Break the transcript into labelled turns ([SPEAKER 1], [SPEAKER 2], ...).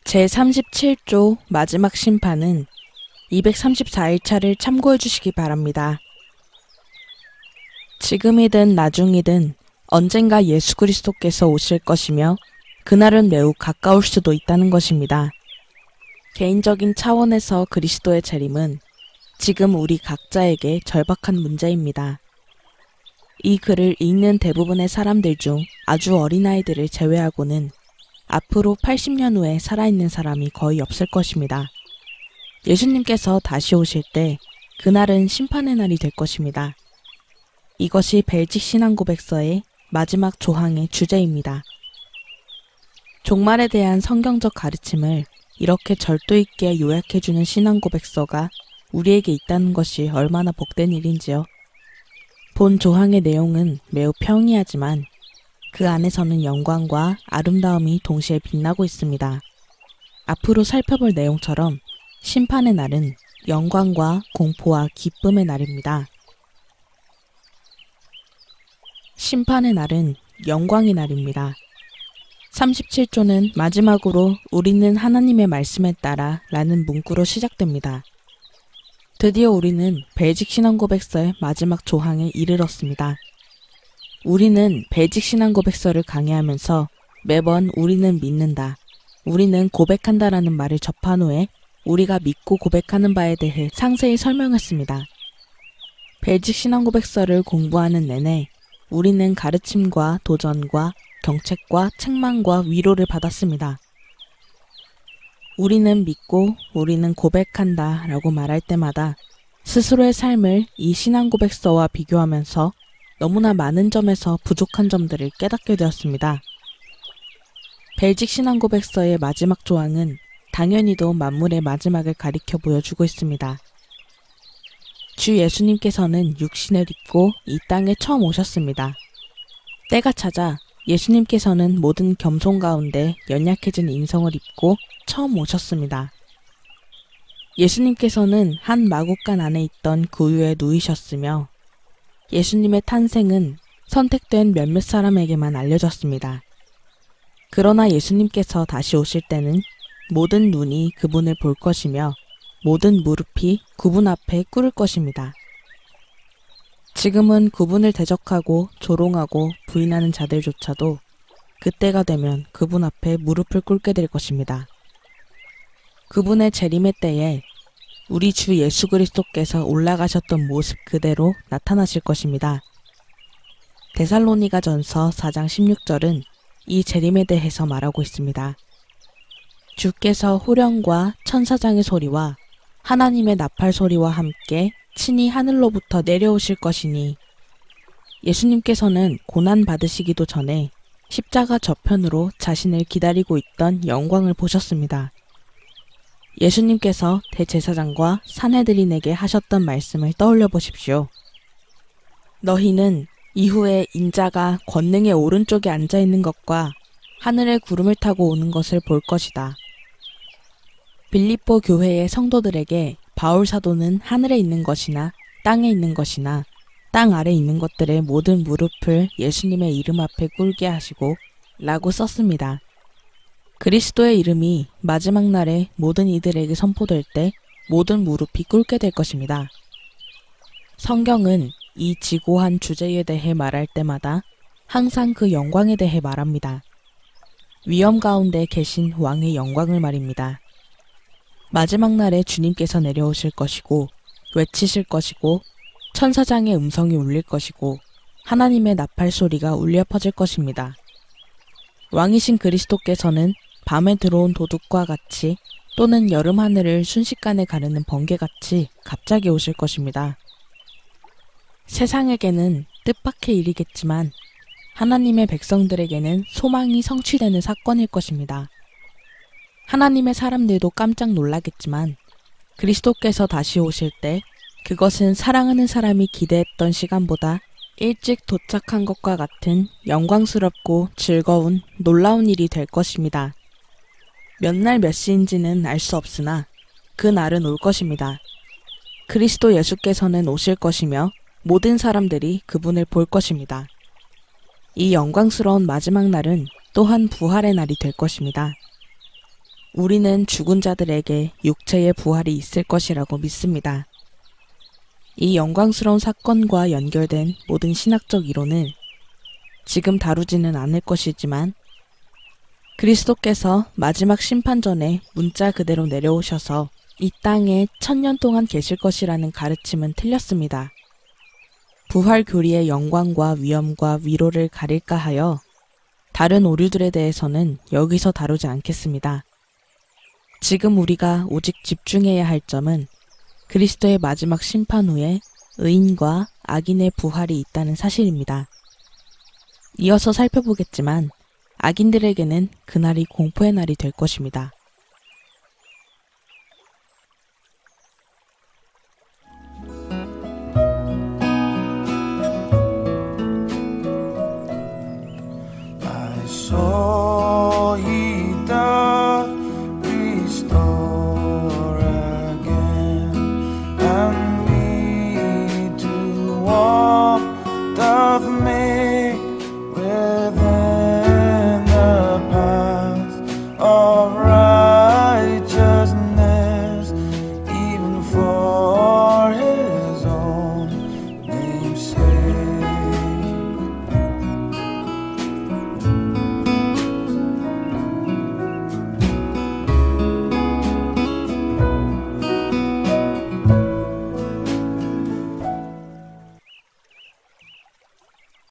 [SPEAKER 1] 제37조 마지막 심판은 234일차를 참고해 주시기 바랍니다. 지금이든 나중이든 언젠가 예수 그리스도께서 오실 것이며 그날은 매우 가까울 수도 있다는 것입니다. 개인적인 차원에서 그리스도의 재림은 지금 우리 각자에게 절박한 문제입니다. 이 글을 읽는 대부분의 사람들 중 아주 어린아이들을 제외하고는 앞으로 80년 후에 살아있는 사람이 거의 없을 것입니다. 예수님께서 다시 오실 때 그날은 심판의 날이 될 것입니다. 이것이 벨직 신앙고백서의 마지막 조항의 주제입니다. 종말에 대한 성경적 가르침을 이렇게 절도 있게 요약해주는 신앙고백서가 우리에게 있다는 것이 얼마나 복된 일인지요. 본 조항의 내용은 매우 평이하지만 그 안에서는 영광과 아름다움이 동시에 빛나고 있습니다. 앞으로 살펴볼 내용처럼 심판의 날은 영광과 공포와 기쁨의 날입니다. 심판의 날은 영광의 날입니다. 37조는 마지막으로 우리는 하나님의 말씀에 따라 라는 문구로 시작됩니다. 드디어 우리는 벨직 신앙고백서의 마지막 조항에 이르렀습니다. 우리는 벨직 신앙고백서를 강의하면서 매번 우리는 믿는다, 우리는 고백한다라는 말을 접한 후에 우리가 믿고 고백하는 바에 대해 상세히 설명했습니다. 벨직 신앙고백서를 공부하는 내내 우리는 가르침과 도전과 경책과 책망과 위로를 받았습니다. 우리는 믿고 우리는 고백한다 라고 말할 때마다 스스로의 삶을 이 신앙고백서와 비교하면서 너무나 많은 점에서 부족한 점들을 깨닫게 되었습니다. 벨직 신앙고백서의 마지막 조항은 당연히도 만물의 마지막을 가리켜 보여주고 있습니다. 주 예수님께서는 육신을 입고 이 땅에 처음 오셨습니다. 때가 찾아 예수님께서는 모든 겸손 가운데 연약해진 인성을 입고 처음 오셨습니다. 예수님께서는 한 마구간 안에 있던 구유에 누이셨으며 예수님의 탄생은 선택된 몇몇 사람에게만 알려졌습니다. 그러나 예수님께서 다시 오실 때는 모든 눈이 그분을 볼 것이며 모든 무릎이 그분 앞에 꿇을 것입니다. 지금은 그분을 대적하고 조롱하고 부인하는 자들조차도 그때가 되면 그분 앞에 무릎을 꿇게 될 것입니다. 그분의 재림의 때에 우리 주 예수 그리스도께서 올라가셨던 모습 그대로 나타나실 것입니다. 데살로니가전서 4장 16절은 이 재림에 대해서 말하고 있습니다. 주께서 호령과 천사장의 소리와 하나님의 나팔 소리와 함께 친히 하늘로부터 내려오실 것이니 예수님께서는 고난 받으시기도 전에 십자가 저편으로 자신을 기다리고 있던 영광을 보셨습니다. 예수님께서 대제사장과 산헤드린에게 하셨던 말씀을 떠올려 보십시오. 너희는 이후에 인자가 권능의 오른쪽에 앉아있는 것과 하늘의 구름을 타고 오는 것을 볼 것이다. 빌립보 교회의 성도들에게 바울 사도는 하늘에 있는 것이나 땅에 있는 것이나 땅 아래 있는 것들의 모든 무릎을 예수님의 이름 앞에 꿇게 하시고 라고 썼습니다. 그리스도의 이름이 마지막 날에 모든 이들에게 선포될 때 모든 무릎이 꿇게 될 것입니다. 성경은 이 지고한 주제에 대해 말할 때마다 항상 그 영광에 대해 말합니다. 위험 가운데 계신 왕의 영광을 말입니다. 마지막 날에 주님께서 내려오실 것이고 외치실 것이고 천사장의 음성이 울릴 것이고 하나님의 나팔 소리가 울려 퍼질 것입니다. 왕이신 그리스도께서는 밤에 들어온 도둑과 같이 또는 여름 하늘을 순식간에 가르는 번개같이 갑자기 오실 것입니다. 세상에게는 뜻밖의 일이겠지만 하나님의 백성들에게는 소망이 성취되는 사건일 것입니다. 하나님의 사람들도 깜짝 놀라겠지만 그리스도께서 다시 오실 때 그것은 사랑하는 사람이 기대했던 시간보다 일찍 도착한 것과 같은 영광스럽고 즐거운 놀라운 일이 될 것입니다. 몇 날 몇 시인지는 알 수 없으나 그 날은 올 것입니다. 그리스도 예수께서는 오실 것이며 모든 사람들이 그분을 볼 것입니다. 이 영광스러운 마지막 날은 또한 부활의 날이 될 것입니다. 우리는 죽은 자들에게 육체의 부활이 있을 것이라고 믿습니다. 이 영광스러운 사건과 연결된 모든 신학적 이론을 지금 다루지는 않을 것이지만 그리스도께서 마지막 심판 전에 문자 그대로 내려오셔서 이 땅에 1000년 동안 계실 것이라는 가르침은 틀렸습니다. 부활 교리의 영광과 위엄과 위로를 가릴까 하여 다른 오류들에 대해서는 여기서 다루지 않겠습니다. 지금 우리가 오직 집중해야 할 점은 그리스도의 마지막 심판 후에 의인과 악인의 부활이 있다는 사실입니다. 이어서 살펴보겠지만 악인들에게는 그날이 공포의 날이 될 것입니다.
[SPEAKER 2] I saw